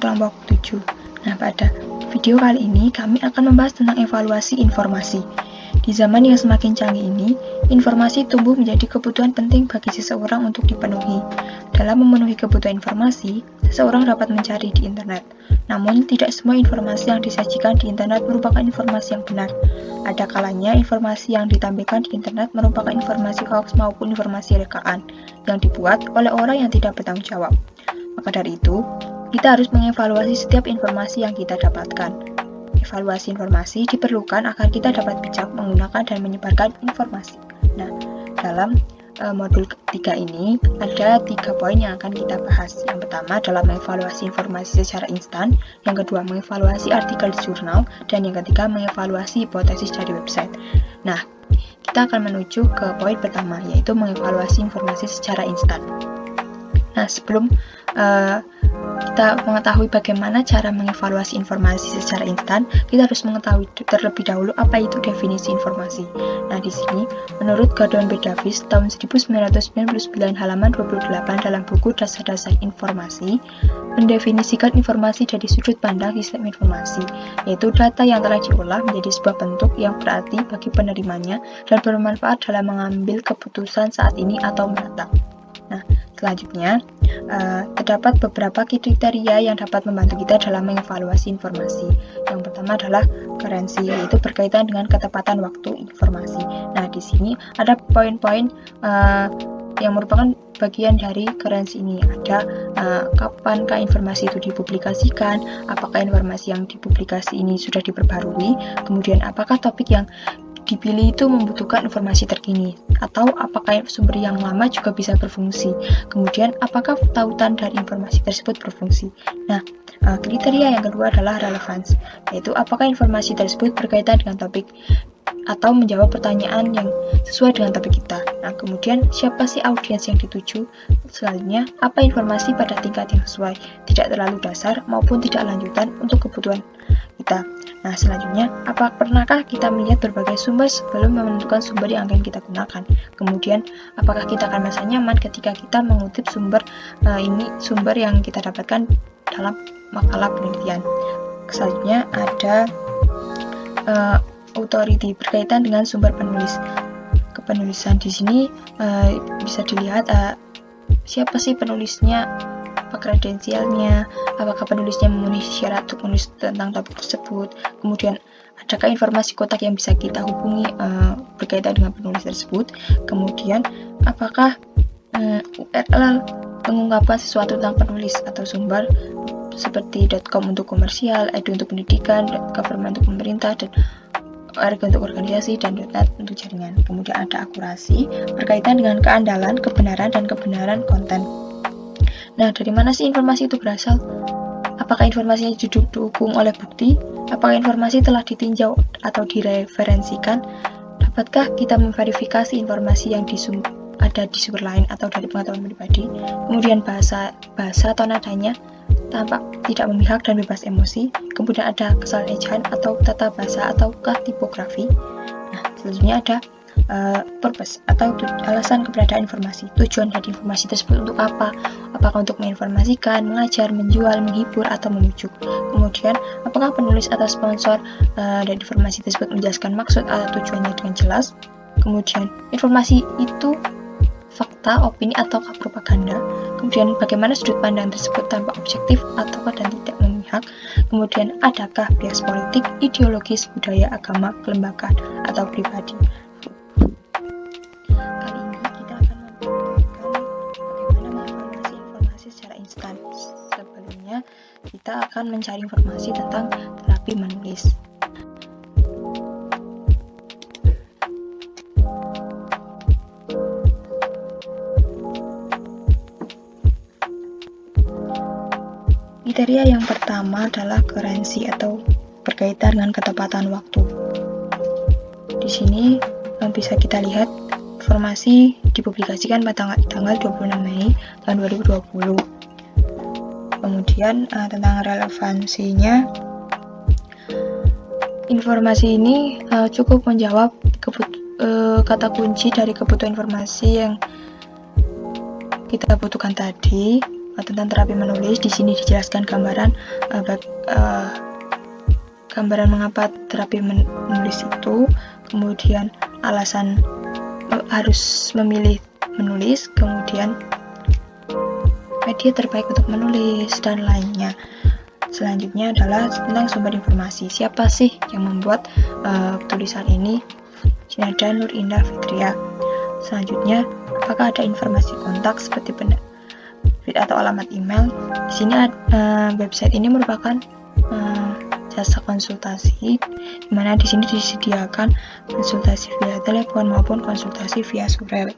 kelompok 7. Nah, pada video kali ini kami akan membahas tentang evaluasi informasi. Di zaman yang semakin canggih ini, informasi tumbuh menjadi kebutuhan penting bagi seseorang untuk dipenuhi. Dalam memenuhi kebutuhan informasi, seseorang dapat mencari di internet. Namun, tidak semua informasi yang disajikan di internet merupakan informasi yang benar. Ada kalanya informasi yang ditampilkan di internet merupakan informasi hoax maupun informasi rekaan yang dibuat oleh orang yang tidak bertanggung jawab. Maka dari itu, kita harus mengevaluasi setiap informasi yang kita dapatkan. Evaluasi informasi diperlukan agar kita dapat bijak menggunakan dan menyebarkan informasi. Nah, dalam modul ketiga ini ada 3 poin yang akan kita bahas. Yang pertama adalah mengevaluasi informasi secara instan, yang kedua mengevaluasi artikel di jurnal, dan yang ketiga mengevaluasi hipotesis dari website. Nah, kita akan menuju ke poin pertama, yaitu mengevaluasi informasi secara instan. Nah, sebelum kita mengetahui bagaimana cara mengevaluasi informasi secara instan, kita harus mengetahui terlebih dahulu apa itu definisi informasi. Nah, di sini, menurut Gordon B. Davis tahun 1999 halaman 28 dalam buku Dasar-Dasar Informasi, mendefinisikan informasi dari sudut pandang sistem informasi, yaitu data yang telah diolah menjadi sebuah bentuk yang berarti bagi penerimanya dan bermanfaat dalam mengambil keputusan saat ini atau mendatang. Nah, selanjutnya, terdapat beberapa kriteria yang dapat membantu kita dalam mengevaluasi informasi. Yang pertama adalah kurensi, yaitu berkaitan dengan ketepatan waktu informasi. Nah, di sini ada poin-poin yang merupakan bagian dari kurensi ini. Ada kapankah informasi itu dipublikasikan, apakah informasi yang dipublikasi ini sudah diperbarui, kemudian apakah topik yang dipilih itu membutuhkan informasi terkini, atau apakah sumber yang lama juga bisa berfungsi. Kemudian, apakah tautan dari informasi tersebut berfungsi. Nah, kriteria yang kedua adalah relevansi, yaitu apakah informasi tersebut berkaitan dengan topik atau menjawab pertanyaan yang sesuai dengan topik kita. Nah, kemudian siapa sih audiens yang dituju? Selanjutnya, apa informasi pada tingkat yang sesuai, tidak terlalu dasar maupun tidak lanjutan untuk kebutuhan kita. Nah, selanjutnya, pernahkah kita melihat berbagai sumber sebelum menentukan sumber yang akan kita gunakan? Kemudian, apakah kita akan merasa nyaman ketika kita mengutip sumber yang kita dapatkan dalam makalah penelitian? Selanjutnya, ada authority berkaitan dengan sumber kepenulisan. Di sini bisa dilihat siapa sih penulisnya, apa kredensialnya, apakah penulisnya memenuhi syarat untuk menulis tentang topik tersebut, kemudian adakah informasi kontak yang bisa kita hubungi berkaitan dengan penulis tersebut, kemudian apakah URL mengungkapkan sesuatu tentang penulis atau sumber seperti .com untuk komersial, .edu untuk pendidikan, .government untuk pemerintah, dan .org untuk organisasi, dan .net untuk jaringan. Kemudian ada akurasi berkaitan dengan keandalan, kebenaran, dan kebenaran konten. Nah, dari mana sih informasi itu berasal? Apakah informasinya didukung oleh bukti? Apakah informasi telah ditinjau atau direferensikan? Dapatkah kita memverifikasi informasi yang ada di sumber lain atau dari pengetahuan pribadi? Kemudian bahasa atau nadanya tampak tidak memihak dan bebas emosi. Kemudian ada kesalahan ejaan atau tata bahasa ataukah tipografi. Nah, selanjutnya ada purpose atau alasan keberadaan informasi. Tujuan dari informasi tersebut untuk apa? Apakah untuk menginformasikan, mengajar, menjual, menghibur, atau membujuk? Kemudian, apakah penulis atau sponsor dari informasi tersebut menjelaskan maksud atau tujuannya dengan jelas? Kemudian, informasi itu fakta, opini, ataukah propaganda? Kemudian, bagaimana sudut pandang tersebut tanpa objektif ataukah dan tidak memihak? Kemudian, adakah bias politik, ideologis, budaya, agama, kelembagaan, atau pribadi? Sebelumnya, kita akan mencari informasi tentang terapi menulis. Kriteria yang pertama adalah kurensi atau berkaitan dengan ketepatan waktu. Di sini bisa kita lihat informasi dipublikasikan pada tanggal 26 Mei tahun 2020. Kemudian tentang relevansinya, informasi ini cukup menjawab kata kunci dari kebutuhan informasi yang kita butuhkan tadi. tentang terapi menulis. Di sini dijelaskan gambaran mengapa terapi menulis itu, kemudian alasan harus memilih menulis, kemudian media terbaik untuk menulis, dan lainnya. Selanjutnya adalah tentang sumber informasi. Siapa sih yang membuat tulisan ini? Di sini ada Nur Indah Fitria. Selanjutnya, apakah ada informasi kontak seperti atau alamat email? Di sini website ini merupakan jasa konsultasi, di mana di sini disediakan konsultasi via telepon maupun konsultasi via surel.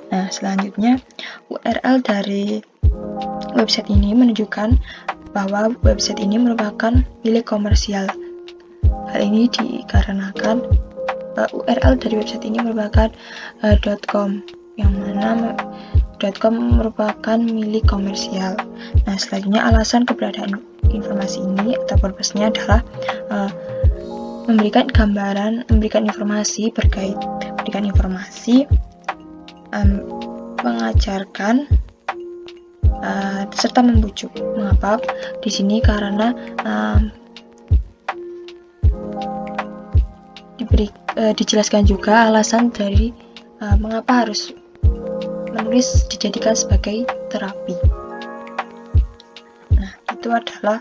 Nah, selanjutnya URL dari website ini menunjukkan bahwa website ini merupakan milik komersial. Hal ini dikarenakan URL dari website ini merupakan .com, yang mana .com merupakan milik komersial. Nah, selanjutnya alasan keberadaan informasi ini atau purpose-nya adalah memberikan informasi terkait, mengajarkan, serta membujuk. Mengapa? Di sini karena dijelaskan juga alasan dari mengapa harus menulis dijadikan sebagai terapi. Nah, itu adalah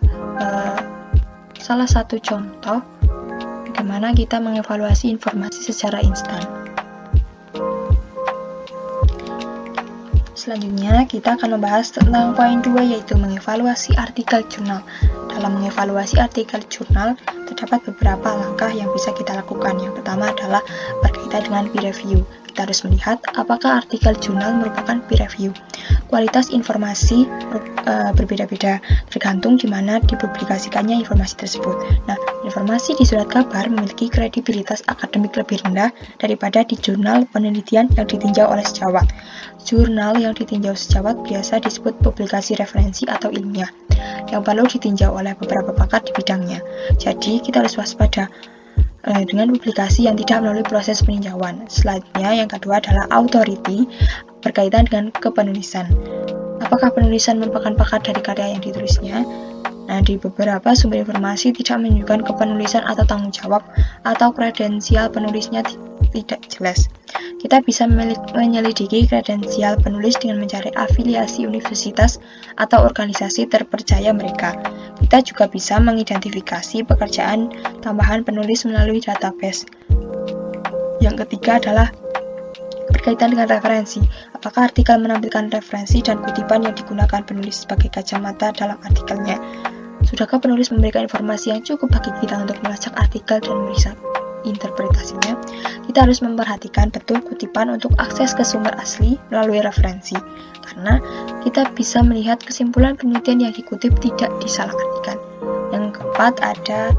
salah satu contoh bagaimana kita mengevaluasi informasi secara instan. Selanjutnya, kita akan membahas tentang poin 2, yaitu mengevaluasi artikel jurnal. Dalam mengevaluasi artikel jurnal, terdapat beberapa langkah yang bisa kita lakukan. Yang pertama adalah berkaitan dengan peer review. Kita harus melihat apakah artikel jurnal merupakan peer review. Kualitas informasi berbeda-beda, tergantung di mana dipublikasikannya informasi tersebut. Nah, informasi di surat kabar memiliki kredibilitas akademik lebih rendah daripada di jurnal penelitian yang ditinjau oleh sejawat. Jurnal yang ditinjau sejawat biasa disebut publikasi referensi atau ilmiah, yang perlu ditinjau oleh beberapa pakar di bidangnya. Jadi, kita harus waspada dengan publikasi yang tidak melalui proses peninjauan. Selanjutnya, yang kedua adalah authority, berkaitan dengan kepenulisan. Apakah penulisan merupakan pakar dari karya yang ditulisnya? Nah, di beberapa sumber informasi tidak menunjukkan kepenulisan atau tanggung jawab atau kredensial penulisnya tidak jelas. Kita bisa menyelidiki kredensial penulis dengan mencari afiliasi universitas atau organisasi terpercaya mereka. Kita juga bisa mengidentifikasi pekerjaan tambahan penulis melalui database. Yang ketiga adalah berkaitan dengan referensi. Apakah artikel menampilkan referensi dan kutipan yang digunakan penulis sebagai kacamata dalam artikelnya? Sudahkah penulis memberikan informasi yang cukup bagi kita untuk melacak artikel dan memeriksa interpretasinya? Kita harus memperhatikan betul kutipan untuk akses ke sumber asli melalui referensi, karena kita bisa melihat kesimpulan penelitian yang dikutip tidak disalahartikan. Yang keempat ada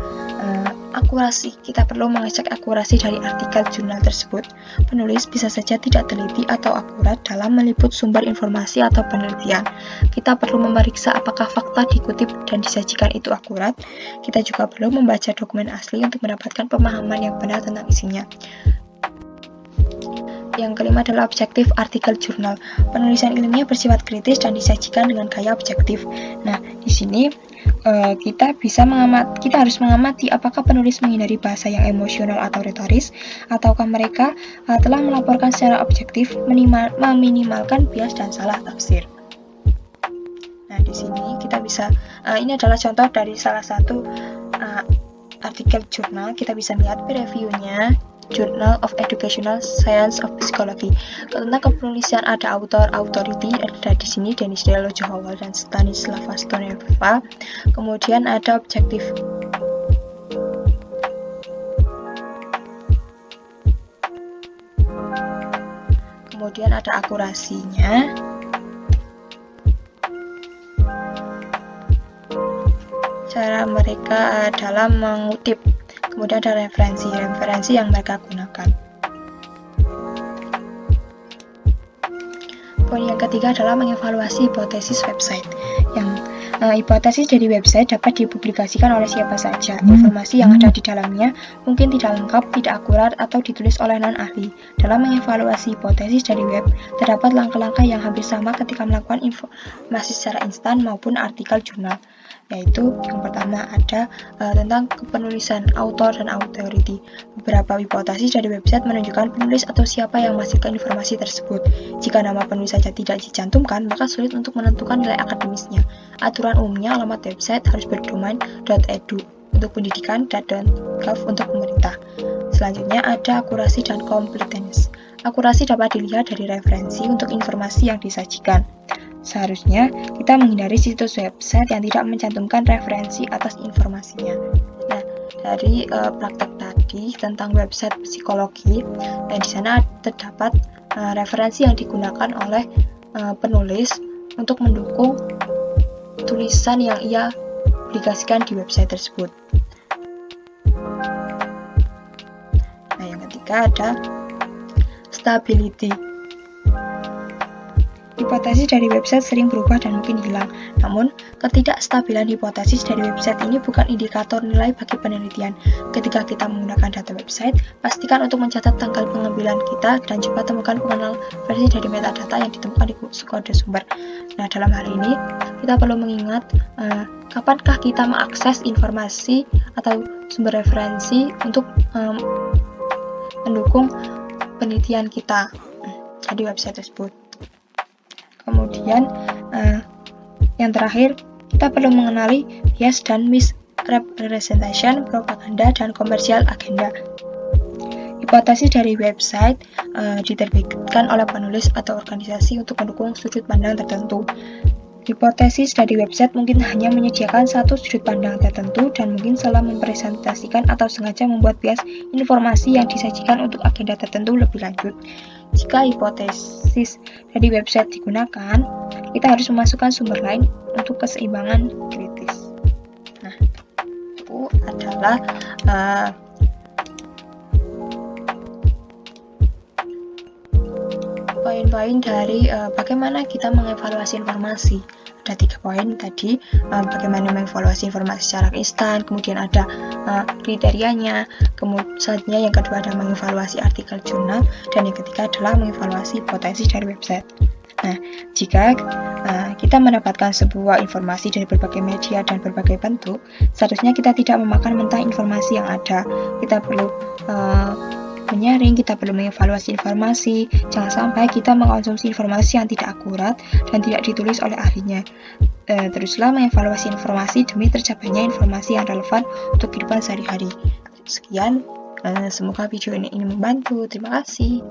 akurasi. Kita perlu mengecek akurasi dari artikel jurnal tersebut. Penulis bisa saja tidak teliti atau akurat dalam meliput sumber informasi atau penelitian. Kita perlu memeriksa apakah fakta dikutip dan disajikan itu akurat. Kita juga perlu membaca dokumen asli untuk mendapatkan pemahaman yang benar tentang isinya. Yang kelima adalah objektif artikel jurnal. Penulisan ilmiah bersifat kritis dan disajikan dengan gaya objektif. Nah, di sini kita harus mengamati apakah penulis menghindari bahasa yang emosional atau retoris, ataukah mereka telah melaporkan secara objektif, meminimalkan bias dan salah tafsir. Nah, di sini kita bisa ini adalah contoh dari salah satu artikel jurnal. Kita bisa melihat peer review-nya, Journal of Educational Science of Psychology. Tentang kepenulisan ada authority, ada di sini Denis Delojo-Howell dan Stanislava Stoneva. Kemudian ada objektif. Kemudian ada akurasinya. Cara mereka dalam mengutip. Kemudian ada referensi yang mereka gunakan. Poin yang ketiga adalah mengevaluasi hipotesis website. Yang Hipotesis dari website dapat dipublikasikan oleh siapa saja. Informasi yang ada di dalamnya mungkin tidak lengkap, tidak akurat, atau ditulis oleh non-ahli. Dalam mengevaluasi hipotesis dari web, terdapat langkah-langkah yang hampir sama ketika melakukan informasi secara instan maupun artikel jurnal. Yaitu yang pertama ada tentang penulisan author dan authority. Beberapa hipotesis dari website menunjukkan penulis atau siapa yang menghasilkan informasi tersebut. Jika nama penulis saja tidak dicantumkan, maka sulit untuk menentukan nilai akademisnya. Aturan umumnya alamat website harus berdomain .edu untuk pendidikan dan .gov untuk pemerintah. Selanjutnya ada akurasi dan completeness. Akurasi dapat dilihat dari referensi untuk informasi yang disajikan. Seharusnya kita menghindari situs website yang tidak mencantumkan referensi atas informasinya. Nah, dari praktek tadi tentang website psikologi, di sana terdapat referensi yang digunakan oleh penulis untuk mendukung tulisan yang ia publikasikan di website tersebut. Nah, yang ketiga ada stability. Hipotesis dari website sering berubah dan mungkin hilang. Namun, ketidakstabilan hipotesis dari website ini bukan indikator nilai bagi penelitian. Ketika kita menggunakan data website, pastikan untuk mencatat tanggal pengambilan kita dan coba temukan pengenal versi dari metadata yang ditemukan di kode sumber. Nah, dalam hal ini, kita perlu mengingat kapankah kita mengakses informasi atau sumber referensi untuk mendukung penelitian kita di website tersebut. Kemudian yang terakhir, kita perlu mengenali bias dan misrepresentation, propaganda, dan komersial agenda. Hipotesis dari website diterbitkan oleh penulis atau organisasi untuk mendukung sudut pandang tertentu. Hipotesis dari website mungkin hanya menyediakan satu sudut pandang tertentu dan mungkin salah mempresentasikan atau sengaja membuat bias informasi yang disajikan untuk agenda tertentu lebih lanjut. Jika hipotesis dari website digunakan, kita harus memasukkan sumber lain untuk keseimbangan kritis. Nah, itu adalah poin-poin dari bagaimana kita mengevaluasi informasi. Ada 3 poin tadi, bagaimana mengevaluasi informasi secara instan, kemudian ada kriterianya, kemudian yang kedua ada mengevaluasi artikel jurnal, dan yang ketiga adalah mengevaluasi hipotesis dari website. Nah, jika kita mendapatkan sebuah informasi dari berbagai media dan berbagai bentuk, seharusnya kita tidak memakan mentah informasi yang ada. Kita perlu menyaring, kita perlu mengevaluasi informasi. Jangan sampai kita mengkonsumsi informasi yang tidak akurat dan tidak ditulis oleh ahlinya. Teruslah mengevaluasi informasi demi tercapainya informasi yang relevan untuk kehidupan sehari-hari. Sekian, semoga video ini membantu. Terima kasih.